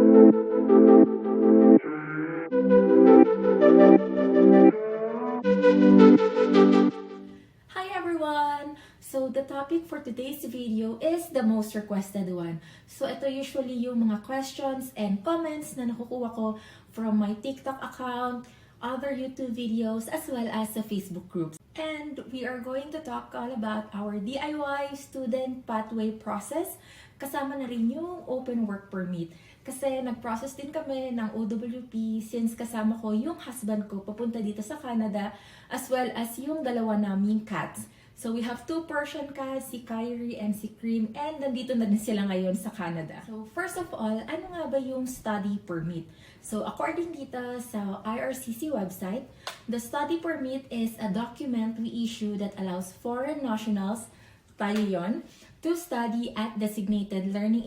Hi everyone! So the topic for today's video is the most requested one. So ito usually yung mga questions and comments na nakukuha ko from my TikTok account, other YouTube videos, as well as sa Facebook groups. And we are going to talk all about our DIY student pathway process, kasama na rin yung open work permit. Kasi nag-process din kami ng OWP since kasama ko yung husband ko papunta dito sa Canada, as well as yung dalawa naming cats. So we have 2 Persian cats, si Kyrie and si Cream, and nandito na din sila ngayon sa Canada. So first of all, ano nga ba yung study permit? So according dito sa IRCC website, the study permit is a document we issue that allows foreign nationals, tayo yon, to study at designated learning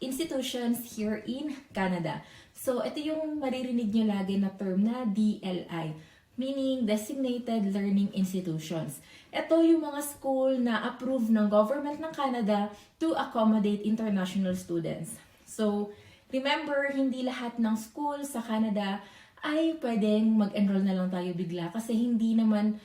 institutions here in Canada. So ito yung maririnig nyo lagi na term na DLI, meaning Designated Learning Institutions. Ito yung mga school na approved ng government ng Canada to accommodate international students. So, remember, hindi lahat ng school sa Canada ay pwedeng mag-enroll na lang tayo bigla kasi hindi naman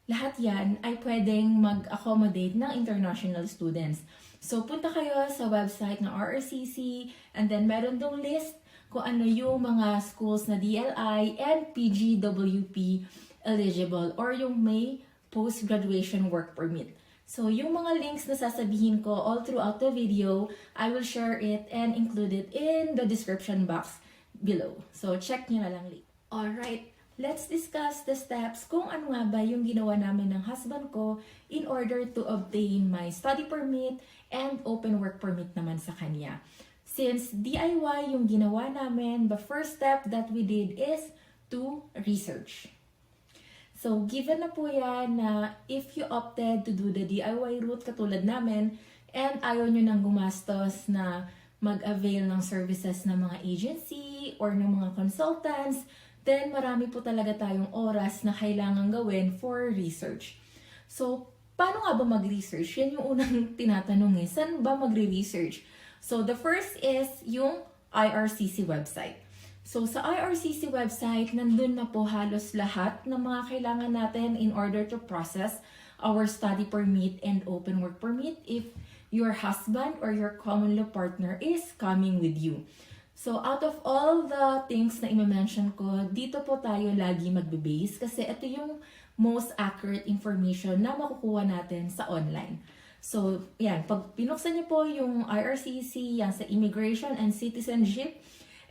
lahat yan ay pwedeng mag-accommodate ng international students. So, punta kayo sa website ng RRCC and then meron dong list kung ano yung mga schools na DLI and PGWP eligible or yung may post-graduation work permit. So, yung mga links na sasabihin ko all throughout the video, I will share it and include it in the description box below. So, check nyo na lang later. Alright, let's discuss the steps kung ano nga ba yung ginawa namin ng husband ko in order to obtain my study permit and open work permit naman sa kanya. Since DIY yung ginawa namin, the first step that we did is to research. So, given na po yan na if you opted to do the DIY route katulad namin and ayaw nyo nang gumastos na mag-avail ng services ng mga agency or ng mga consultants, then marami po talaga tayong oras na kailangan gawin for research. So, paano nga ba mag-research? Yan yung unang tinatanong eh. Saan ba magre-research? So, the first is yung IRCC website. So, sa IRCC website, nandun na po halos lahat ng mga kailangan natin in order to process our study permit and open work permit if your husband or your common law partner is coming with you. So, out of all the things na i-mention ko, dito po tayo lagi magbe-base kasi ito yung most accurate information na makukuha natin sa online. So, yan, pag pinuksan niyo po yung IRCC, yan sa Immigration and Citizenship,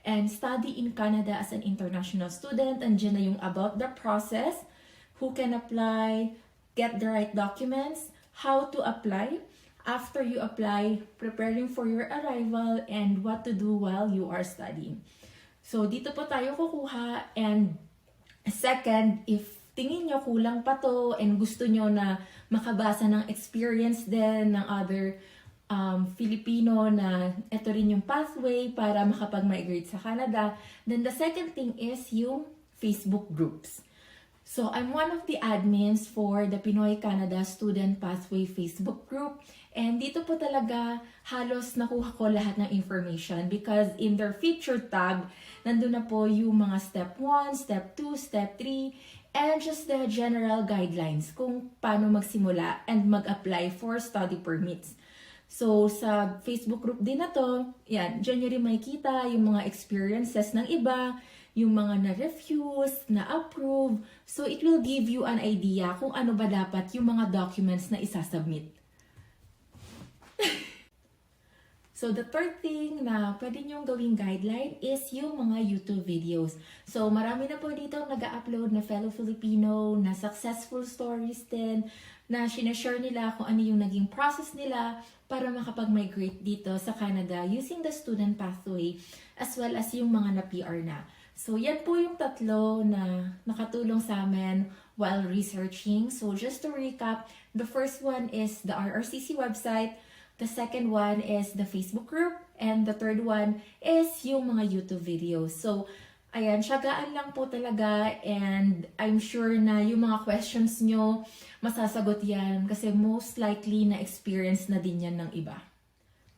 and study in Canada as an international student, and dyan na yung about the process, who can apply, get the right documents, how to apply, after you apply, preparing for your arrival, and what to do while you are studying. So, dito po tayo kukuha, and second, if tingin nyo kulang pa to, and gusto nyo na makabasa ng experience din ng other Filipino na ito rin yung pathway para makapag-migrate sa Canada, then the second thing is yung Facebook groups. So, I'm one of the admins for the Pinoy Canada Student Pathway Facebook group. And dito po talaga halos nakuha ko lahat ng information because in their feature tab, nandun na po yung mga step 1, step 2, step 3, and just the general guidelines kung paano magsimula and mag-apply for study permits. So, sa Facebook group din na to, yan, dyan nyo rin makikita yung mga experiences ng iba, yung mga na-refuse, na-approve. So, it will give you an idea kung ano ba dapat yung mga documents na isasubmit. So, the third thing na pwede nyong gawing guideline is yung mga YouTube videos. So, marami na po dito nag-upload na fellow Filipino, na successful stories din, na sinashare nila kung ano yung naging process nila para makapag-migrate dito sa Canada using the student pathway as well as yung mga na-PR na. So, yan po yung tatlo na nakatulong sa amin while researching. So, just to recap, the first one is the RRCC website, the second one is the Facebook group, and the third one is yung mga YouTube videos. So, ayan, syagaan lang po talaga, and I'm sure na yung mga questions nyo, masasagot yan kasi most likely na experience na din yan ng iba.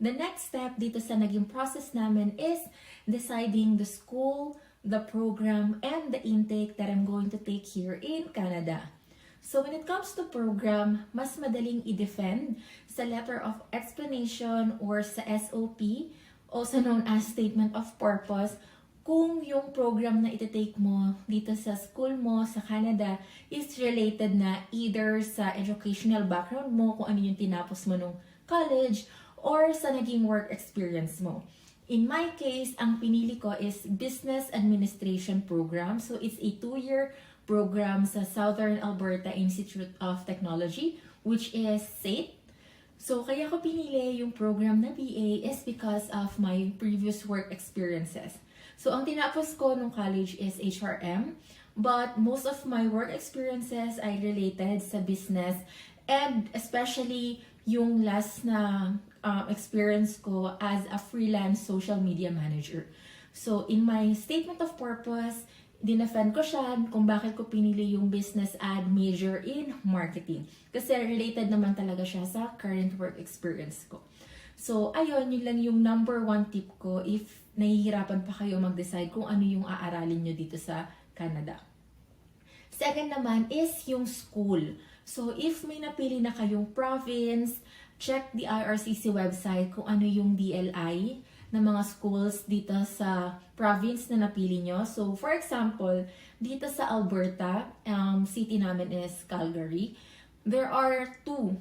The next step dito sa naging process namin is deciding the school, the program, and the intake that I'm going to take here in Canada. So when it comes to program, mas madaling i-defend sa letter of explanation or sa SOP, also known as Statement of Purpose, kung yung program na iti-take mo dito sa school mo sa Canada is related na either sa educational background mo, kung ano yung tinapos mo nung college, or sa naging work experience mo. In my case, ang pinili ko is Business Administration Program. So it's a 2-year program sa Southern Alberta Institute of Technology, which is SAIT. So kaya ko pinili yung program na BA is because of my previous work experiences. So ang tinapos ko nung college is HRM, but most of my work experiences ay related sa business, and especially yung last na experience ko as a freelance social media manager. So in my statement of purpose, dinefend ko siya kung bakit ko pinili yung business ad major in marketing. Kasi related naman talaga siya sa current work experience ko. So ayun, yun lang yung number 1 tip ko if nahihirapan pa kayo mag-decide kung ano yung aaralin nyo dito sa Canada. Second naman is yung school. So if may napili na kayong province, check the IRCC website kung ano yung DLI ng mga schools dito sa province na napili nyo. So, for example, dito sa Alberta, city namin is Calgary, there are two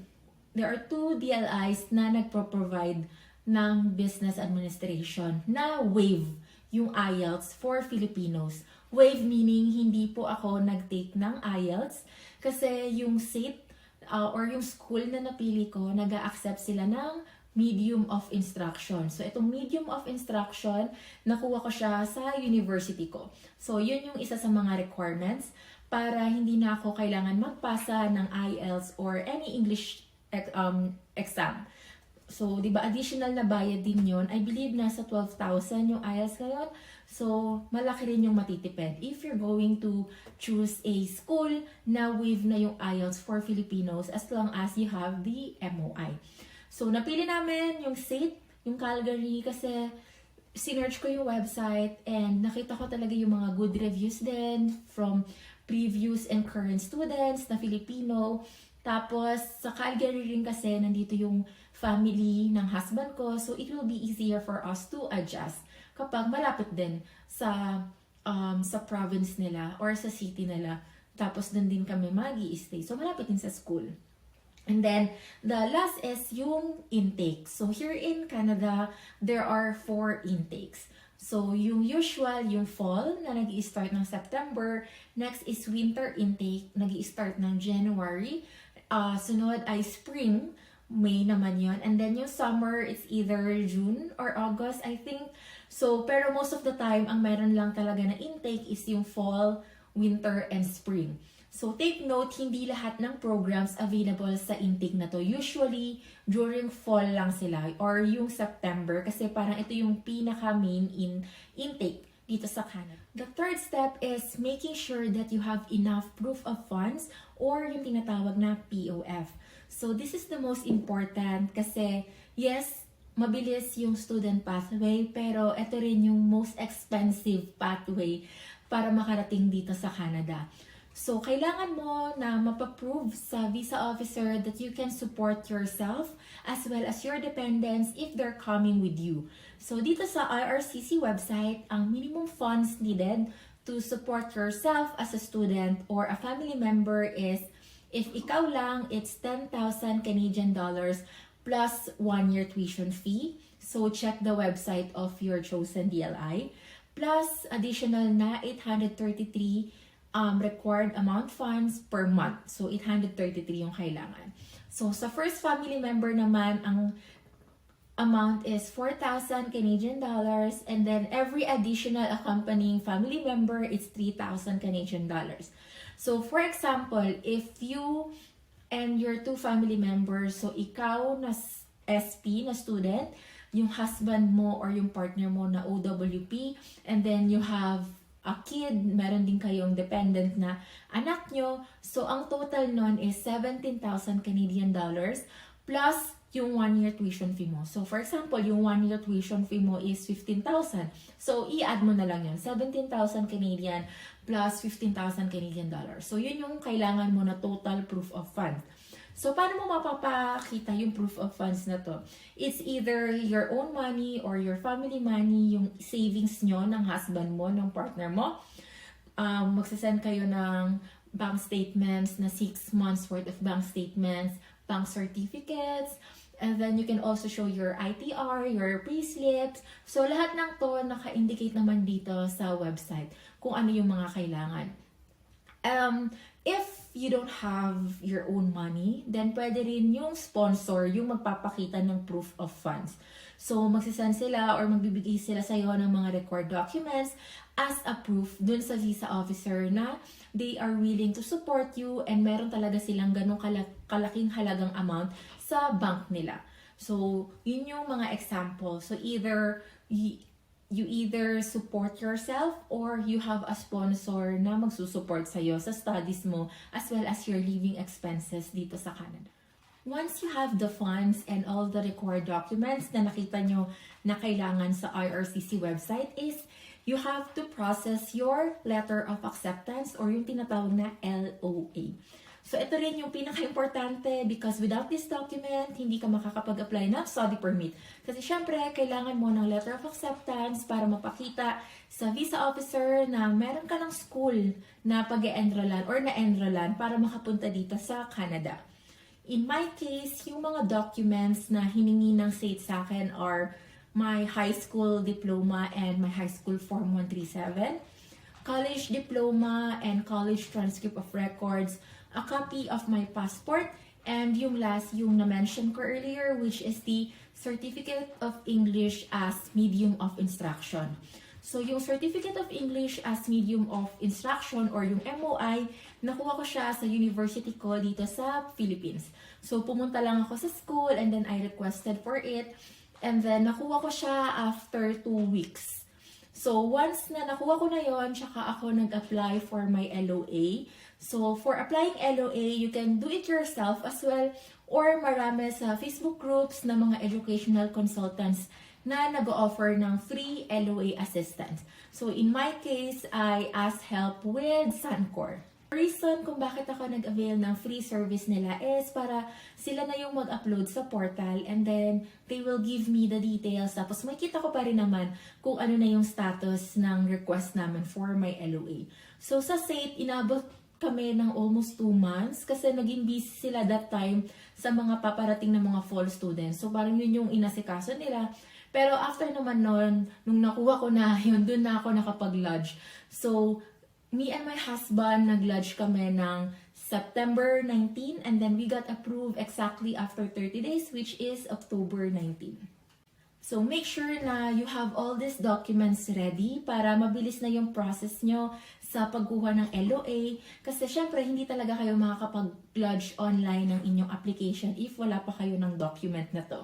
DLIs na nagpo-provide ng business administration na waive yung IELTS for Filipinos. Waive meaning hindi po ako nag-take ng IELTS kasi yung SAIT or yung school na napili ko, nag-a-accept sila ng medium of instruction. So, itong medium of instruction, nakuha ko siya sa university ko. So, yun yung isa sa mga requirements para hindi na ako kailangan magpasa ng IELTS or any English exam. So, di ba, additional na bayad din yun. I believe nasa 12,000 yung IELTS ngayon. So, malaki rin yung matitipid if you're going to choose a school na waive na yung IELTS for Filipinos as long as you have the MOI. So, napili namin yung SAIT, yung Calgary, kasi sinearch ko yung website and nakita ko talaga yung mga good reviews din from previous and current students na Filipino. Tapos, sa Calgary rin kasi nandito yung family ng husband ko, so it will be easier for us to adjust kapag malapit din sa province nila or sa city nila. Tapos doon din kami mag-i-stay. So malapit din sa school. And then the last is yung intake. So here in Canada, there are 4 intakes. So yung usual, yung fall na nag-i-start ng September. Next is winter intake, nag-i-start ng January. Sunod ay spring, May naman yon. And then yung summer, it's either June or August, I think. So, pero most of the time, ang meron lang talaga na intake is yung fall, winter, and spring. So, take note, hindi lahat ng programs available sa intake na to. Usually, during fall lang sila or yung September kasi parang ito yung pinaka-main intake dito sa Canada. The third step is making sure that you have enough proof of funds or yung tinatawag na POF. So, this is the most important kasi, yes, mabilis yung student pathway, pero ito rin yung most expensive pathway para makarating dito sa Canada. So, kailangan mo na mapaprove sa visa officer that you can support yourself as well as your dependents if they're coming with you. So, dito sa IRCC website, ang minimum funds needed to support yourself as a student or a family member is, if ikaw lang, it's 10,000 Canadian dollars plus 1-year tuition fee. So, check the website of your chosen DLI. Plus, additional na 833 required amount funds per month. So, 833 yung kailangan. So, sa first family member naman, ang amount is 4,000 Canadian dollars. And then, every additional accompanying family member is 3,000 Canadian dollars. So, for example, if you and your 2 family members, so ikaw na SP na student, yung husband mo or yung partner mo na OWP, and then you have a kid, meron din kayong dependent na anak nyo, so ang total nun is 17,000 Canadian dollars plus yung 1-year tuition fee mo. So, for example, yung 1-year tuition fee mo is 15,000. So, i-add mo na lang yun. 17,000 Canadian plus 15,000 Canadian dollars. So, yun yung kailangan mo na total proof of funds. So, paano mo mapapakita yung proof of funds na to? It's either your own money or your family money, yung savings nyo ng husband mo, ng partner mo. Magsasend kayo ng bank statements na 6 months worth of bank statements, bank certificates, and then you can also show your ITR, your payslips. So, lahat ng to naka-indicate naman dito sa website kung ano yung mga kailangan. If you don't have your own money, then pwede rin yung sponsor yung magpapakita ng proof of funds. So, magsasend sila or magbibigay sila sa'yo ng mga required documents as a proof dun sa visa officer na they are willing to support you and meron talaga silang ganong kalaking halagang amount sa bank nila. So, yun yung mga example. So, either you either support yourself or you have a sponsor na magsusupport sa'yo sa studies mo as well as your living expenses dito sa Canada. Once you have the funds and all the required documents na nakita nyo na kailangan sa IRCC website is you have to process your letter of acceptance or yung tinatawag na LOA. So, ito rin yung pinaka-importante because without this document, hindi ka makakapag-apply ng study permit. Kasi syempre, kailangan mo ng letter of acceptance para mapakita sa visa officer na meron ka ng school na pag-e-enrollan or na-enrollan para makapunta dito sa Canada. In my case, yung mga documents na hiningi ng SAIT sa akin are my high school diploma and my high school form 137, college diploma and college transcript of records, a copy of my passport, and yung last, yung na-mention ko earlier, which is the Certificate of English as Medium of Instruction. So, yung Certificate of English as Medium of Instruction or yung MOI, nakuha ko siya sa university ko dito sa Philippines. So, pumunta lang ako sa school and then I requested for it. And then, nakuha ko siya after 2 weeks. So, once na nakuha ko na yon, tsaka ako nag-apply for my LOA. So, for applying LOA, you can do it yourself as well or marami sa Facebook groups na mga educational consultants na nag-offer ng free LOA assistance. So, in my case, I asked help with Suncor. The reason kung bakit ako nag-avail ng free service nila is para sila na yung mag-upload sa portal and then they will give me the details. Tapos makikita ko pa rin naman kung ano na yung status ng request namin for my LOA. So, sa SAIT, inabot kami ng almost 2 months kasi naging busy sila that time sa mga paparating na mga fall students. So, parang yun yung inasikaso nila. Pero after naman nun, nung nakuha ko na yun, dun na ako nakapag-lodge. So, me and my husband, nag-lodge kami ng September 19 and then we got approved exactly after 30 days, which is October 19. So, make sure na you have all these documents ready para mabilis na yung process nyo sa pagkuha ng LOA. Kasi syempre, hindi talaga kayo makakapag-lodge online ng inyong application if wala pa kayo ng document na to.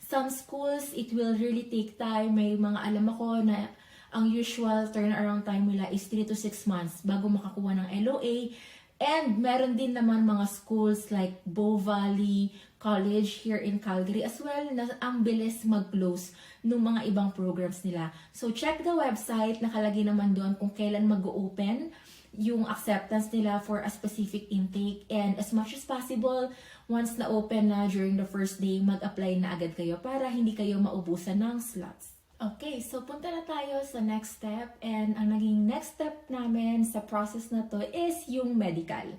Some schools, it will really take time. May mga alam ako na ang usual turnaround time nila is 3 to 6 months bago makakuha ng LOA. And meron din naman mga schools like Bow Valley College here in Calgary as well na ang bilis mag-close ng mga ibang programs nila. So check the website, nakalagay naman doon kung kailan mag-open yung acceptance nila for a specific intake. And as much as possible, once na-open na during the first day, mag-apply na agad kayo para hindi kayo maubusan ng slots. Okay, so punta na tayo sa next step and ang naging next step namin sa process na to is yung medical.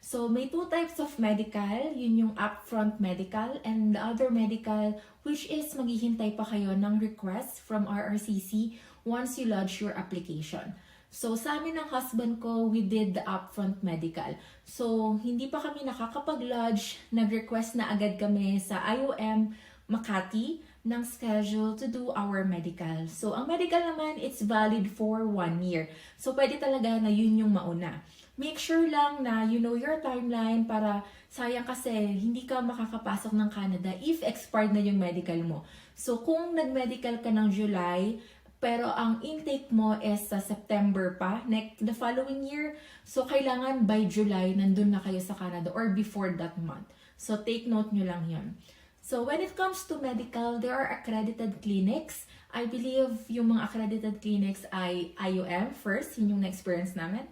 So may 2 types of medical, yun yung upfront medical and the other medical which is maghihintay pa kayo ng request from RRCC once you lodge your application. So sa amin ng husband ko, we did the upfront medical. So hindi pa kami nakakapag-lodge, nag-request na agad kami sa IOM Makati ng schedule to do our medical. So, ang medical naman, it's valid for 1 year. So, pwede talaga na yun yung mauna. Make sure lang na you know your timeline para sayang kasi hindi ka makakapasok ng Canada if expired na yung medical mo. So, kung nag-medical ka ng July, pero ang intake mo is sa September pa, the following year, so kailangan by July, nandun na kayo sa Canada or before that month. So, take note nyo lang yun. So when it comes to medical, there are accredited clinics. I believe yung mga accredited clinics ay IUM first, yun yung na-experience namin.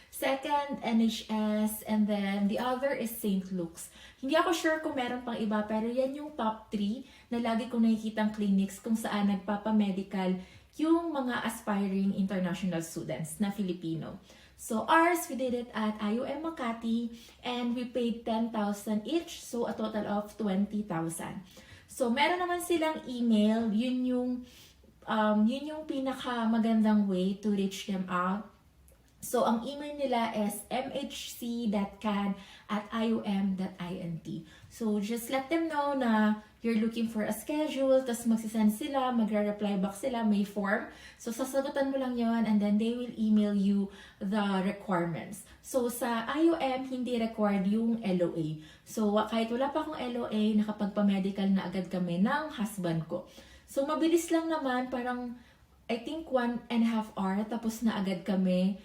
Second, NHS, and then the other is St. Luke's. Hindi ako sure kung meron pang iba, pero yan yung top 3 na lagi kong nakikitang clinics kung saan nagpapamedical yung mga aspiring international students na Filipino. So ours, we did it at IUM Makati, and we paid 10,000 each, so a total of 20,000. So meron naman silang email, yun yung pinaka magandang way to reach them out. So, ang email nila is mhc.can@ium.int. So, just let them know na you're looking for a schedule, tapos magsisend sila, magre-reply back sila, may form. So, sasagutan mo lang yon, and then they will email you the requirements. So, sa IUM, hindi required yung LOA. So, kahit wala pa akong LOA, nakapagpa-medical na agad kami ng husband ko. So, mabilis lang naman, parang, I think 1.5 hour, tapos na agad kami.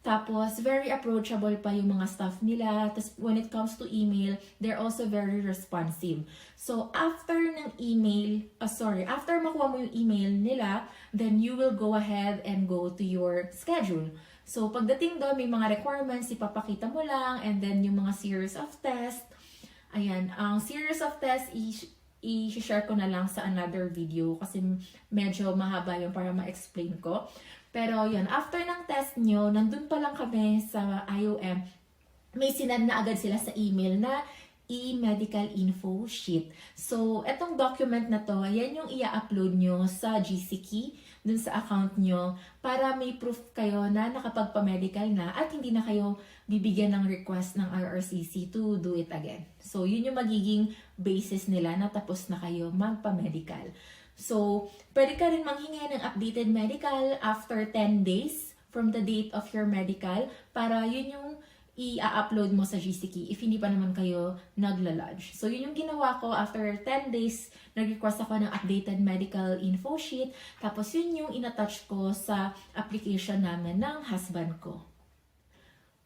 Tapos, very approachable pa yung mga staff nila. Tapos, when it comes to email, they're also very responsive. So, after makuha mo yung email nila, then you will go ahead and go to your schedule. So, pagdating doon, may mga requirements, ipapakita mo lang, and then yung mga series of tests. Ayan, ang series of tests, i-share ko na lang sa another video kasi medyo mahaba yun para ma-explain ko. Pero yun, after ng test nyo, nandun pa lang kami sa IOM, may sinend na agad sila sa email na e-medical info sheet. So, etong document na to, yan yung i-upload nyo sa GCKey, dun sa account nyo, para may proof kayo na nakapagpa-medical na at hindi na kayo bibigyan ng request ng IRCC to do it again. So, yun yung magiging basis nila na tapos na kayo magpa-medical. So, pwede ka rin manghingi ng updated medical after 10 days from the date of your medical para yun yung i-upload mo sa GCKey if hindi pa naman kayo nagla-lodge. So, yun yung ginawa ko. After 10 days, nag-request ako ng updated medical info sheet. Tapos, yun yung inattach ko sa application namin ng husband ko.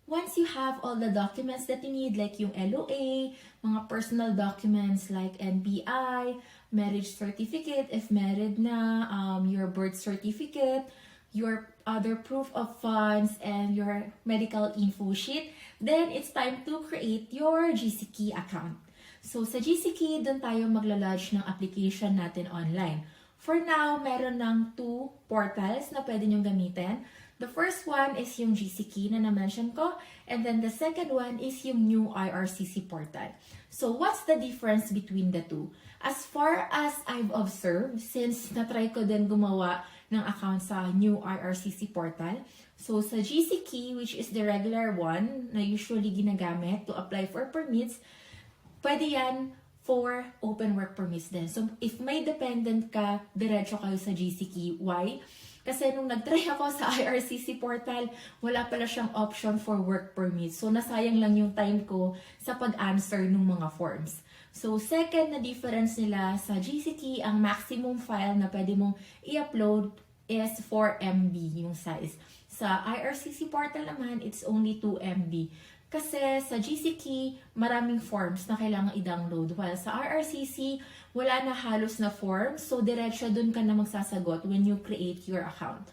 Once you have all the documents that you need, like yung LOA, mga personal documents like NBI, marriage certificate if married na, your birth certificate, your other proof of funds, and your medical info sheet, then it's time to create your GCKey account. So sa GCKey, doon tayo magla-lodge ng application natin online. For now, meron ng 2 portals na pwede nyong gamitin. The first one is yung GCKey na na-mention ko, and then the second one is yung new IRCC portal. So what's the difference between the two? As far as I've observed, since na-try ko din gumawa ng account sa new IRCC portal, so sa GCKey, which is the regular one na usually ginagamit to apply for permits, pwede yan for open work permits din. So if may dependent ka, diretso kayo sa GCKey. Why? Kasi nung nag-try ako sa IRCC portal, wala pala siyang option for work permit. So, nasayang lang yung time ko sa pag-answer ng mga forms. So, second na difference nila sa GCKey, ang maximum file na pwede mong i-upload is 4 MB yung size. Sa IRCC portal naman, it's only 2 MB. Kasi sa GCKey, maraming forms na kailangan i-download. While sa IRCC, wala na halos na forms. So, diretso dun ka na magsasagot when you create your account.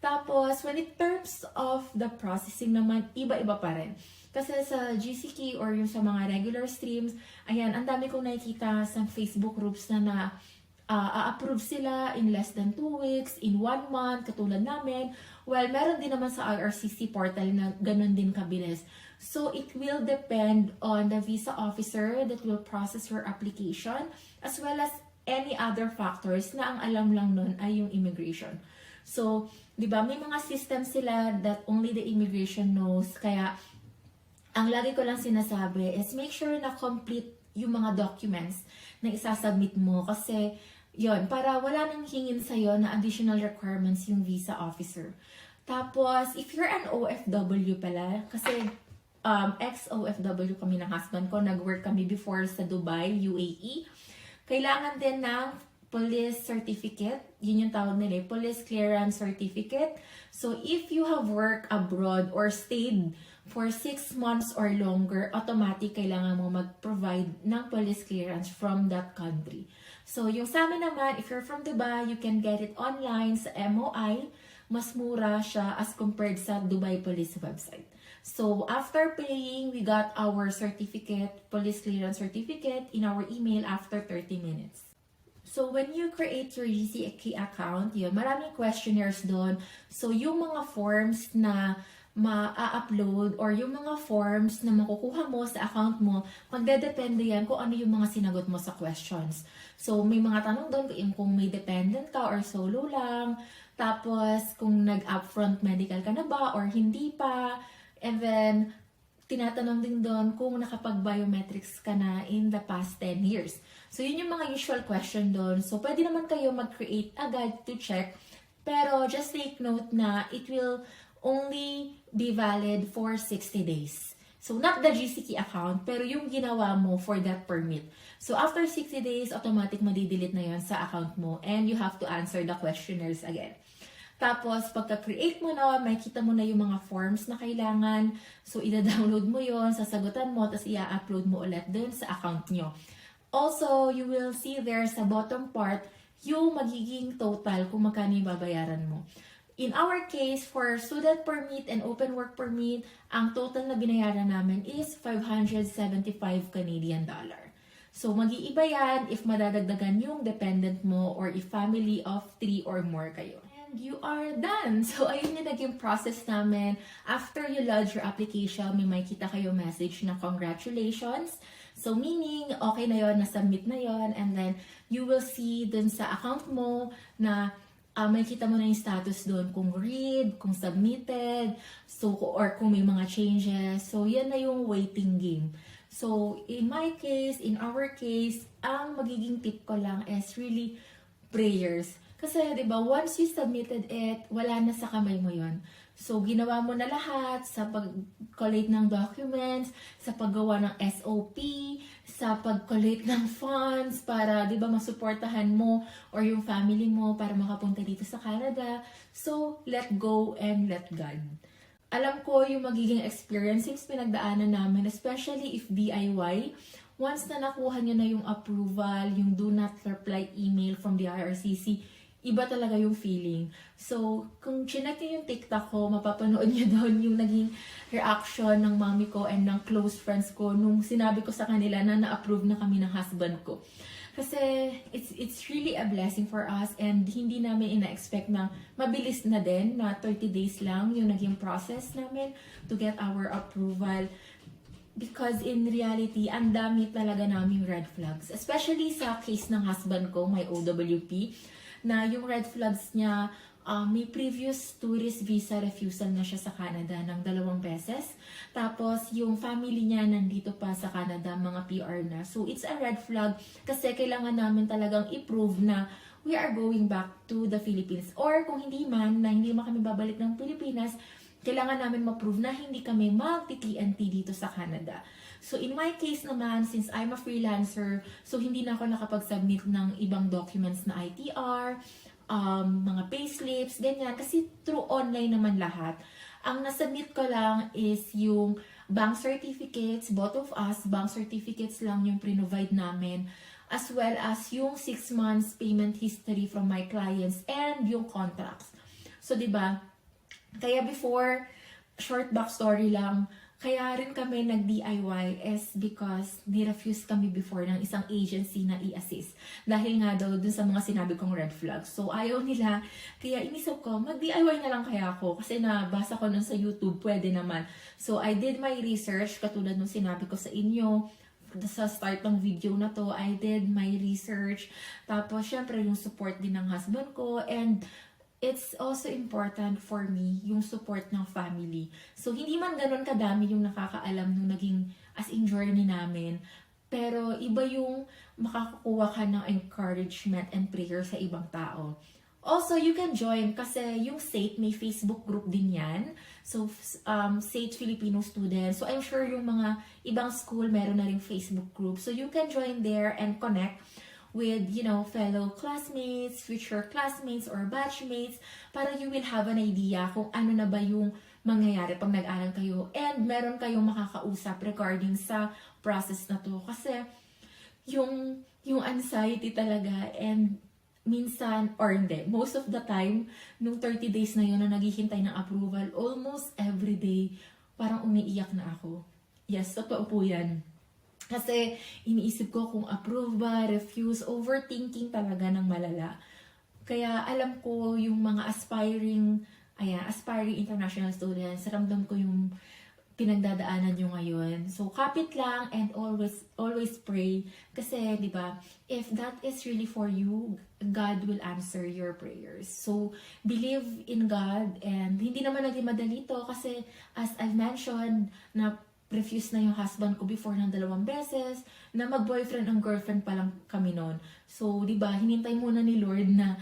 Tapos, when it terms of the processing naman, iba-iba pa rin. Kasi sa GCKey or yung sa mga regular streams, ayan, ang dami kong nakikita sa Facebook groups na a-approve sila in less than 2 weeks, in 1 month, katulad namin. Well, meron din naman sa IRCC portal na ganun din kabilis. So, it will depend on the visa officer that will process your application as well as any other factors na ang alam lang nun ay yung immigration. So, di ba, may mga system sila that only the immigration knows. Kaya, ang lagi ko lang sinasabi is make sure na complete yung mga documents na isasubmit mo kasi yon para wala nang hingin sa'yo na additional requirements yung visa officer. Tapos, if you're an OFW pala, kasi ex-OFW kami ng husband ko, nag-work kami before sa Dubai, UAE, kailangan din ng police certificate. Yun yung tawag nila, police clearance certificate. So, if you have worked abroad or stayed for 6 months or longer, automatic kailangan mo mag-provide ng police clearance from that country. So, yung sa amin naman, if you're from Dubai, you can get it online sa MOI. Mas mura siya as compared sa Dubai Police website. So, after paying, we got our certificate, police clearance certificate, in our email after 30 minutes. So, when you create your GCK account, yun, maraming questionnaires doon. So, yung mga forms na ma-upload or yung mga forms na makukuha mo sa account mo, magdedepende yan kung ano yung mga sinagot mo sa questions. So, may mga tanong doon kung may dependent ka or solo lang. Tapos, kung nag-upfront medical ka na ba or hindi pa. And then, tinatanong din doon kung nakapag-biometrics ka na in the past 10 years. So, yun yung mga usual question doon. So, pwede naman kayo mag-create agad to check. Pero, just take note na it will only be valid for 60 days. So, not the GCK account, pero yung ginawa mo for that permit. So, after 60 days, automatic madidelete na yon sa account mo and you have to answer the questionnaires again. Tapos, pagka-create mo na, makikita mo na yung mga forms na kailangan. So, ida-download mo yon, sasagutan mo, tapos i-upload mo ulit dun sa account nyo. Also, you will see there sa bottom part yung magiging total kung magkano yung babayaran mo. In our case, for student permit and open work permit, ang total na binayaran namin is 575 Canadian dollar. So, mag-iiba yan if madadagdagan yung dependent mo or if family of 3 or more kayo. And you are done! So, ayun yung naging process namin. After you lodge your application, may makita kayo message na congratulations. So, meaning, okay na yon, na-submit na yon, and then you will see dun sa account mo na makikita mo na yung status doon kung read, kung submitted, so, or kung may mga changes. So, yan na yung waiting game. So, in my case, in our case, ang magiging tip ko lang is really prayers. Kasi, di ba, once you submitted it, wala na sa kamay mo yon. So, ginawa mo na lahat sa pag-collate ng documents, sa paggawa ng SOP, sa pag-collate ng funds para, di ba, masuportahan mo or yung family mo para makapunta dito sa Canada. So, let go and let God. Alam ko yung magiging experience since pinagdaanan namin, especially if DIY. Once na nakuha nyo na yung approval, yung do not reply email from the IRCC, iba talaga yung feeling. So, kung chinek nyo yung TikTok ko, mapapanood nyo doon yung naging reaction ng mami ko and ng close friends ko nung sinabi ko sa kanila na na-approve na kami ng husband ko. Kasi, it's really a blessing for us and hindi namin ina-expect na mabilis na din, na 30 days lang yung naging process namin to get our approval. Because in reality, ang dami talaga naming red flags. Especially sa case ng husband ko, my OWP, na yung red flags niya, may previous tourist visa refusal na siya sa Canada ng 2 beses. Tapos, yung family niya nandito pa sa Canada, mga PR na. So, it's a red flag kasi kailangan namin talagang i-prove na we are going back to the Philippines. Or kung hindi man, na hindi man kami babalik ng Pilipinas, kailangan namin ma-prove na hindi kami mag-TNT dito sa Canada. So, in my case naman, since I'm a freelancer, so hindi na ako nakapag-submit ng ibang documents na ITR, mga payslips, ganyan. Kasi through online naman lahat. Ang nasubmit ko lang is yung bank certificates, both of us, bank certificates lang yung pre-provide namin, as well as yung 6 months payment history from my clients and yung contracts. So, diba, kaya before, short backstory lang, kaya rin kami nag-DIY is because ni-refuse kami before ng isang agency na i-assist. Dahil nga daw dun sa mga sinabi kong red flags. So, ayaw nila. Kaya inisip ko, mag-DIY na lang kaya ako. Kasi nabasa ko nun sa YouTube, pwede naman. So, I did my research, katulad nung sinabi ko sa inyo, sa start ng video na to, I did my research. Tapos, syempre, yung support din ng husband ko. And it's also important for me yung support ng family. So, hindi man ganun kadami yung nakakaalam nung naging as in journey namin. Pero, iba yung makakakuha ka ng encouragement and prayer sa ibang tao. Also, you can join kasi yung SAIT, may Facebook group din yan. So, SAIT Filipino students. So, I'm sure yung mga ibang school meron na rin Facebook group. So, you can join there and connect with, fellow classmates, future classmates, or batchmates, para you will have an idea kung ano na ba yung mangyayari pag nag-aral kayo, and meron kayong makakausap regarding sa process na to. Kasi yung anxiety talaga, and minsan, or hindi, most of the time, nung 30 days na yun na naghihintay ng approval, almost every day, parang umiiyak na ako. Yes, totoo po yan. Kasi iniisip ko kung approve ba, refuse, overthinking talaga ng malala. Kaya alam ko yung mga aspiring international students, ramdam ko yung pinagdadaanan nyo ngayon. So, kapit lang and always pray. Kasi, di ba, if that is really for you, God will answer your prayers. So, believe in God, and hindi naman naging madali to kasi as I've mentioned, na refuse na yung husband ko before ng 2 beses, na mag-boyfriend and girlfriend pa lang kami noon. So, di ba, hinintay muna ni Lord na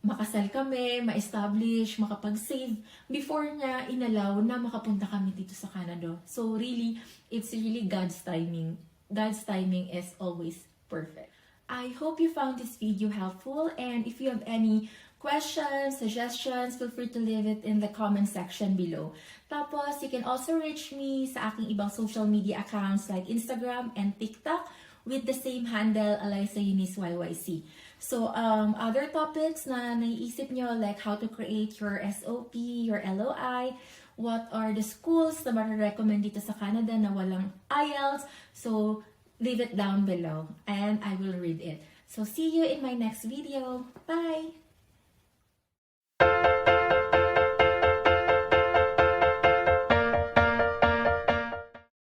makasal kami, ma-establish, makapag-save, before niya inalaw na makapunta kami dito sa Canada. So really, it's really God's timing. God's timing is always perfect. I hope you found this video helpful, and if you have any questions, suggestions, feel free to leave it in the comment section below. Tapos, you can also reach me sa aking ibang social media accounts like Instagram and TikTok with the same handle, Alyssa Eunice YYC. So, other topics na naiisip nyo, like how to create your SOP, your LOI, what are the schools na ma-recommend dito sa Canada na walang IELTS, so leave it down below and I will read it. So, see you in my next video. Bye!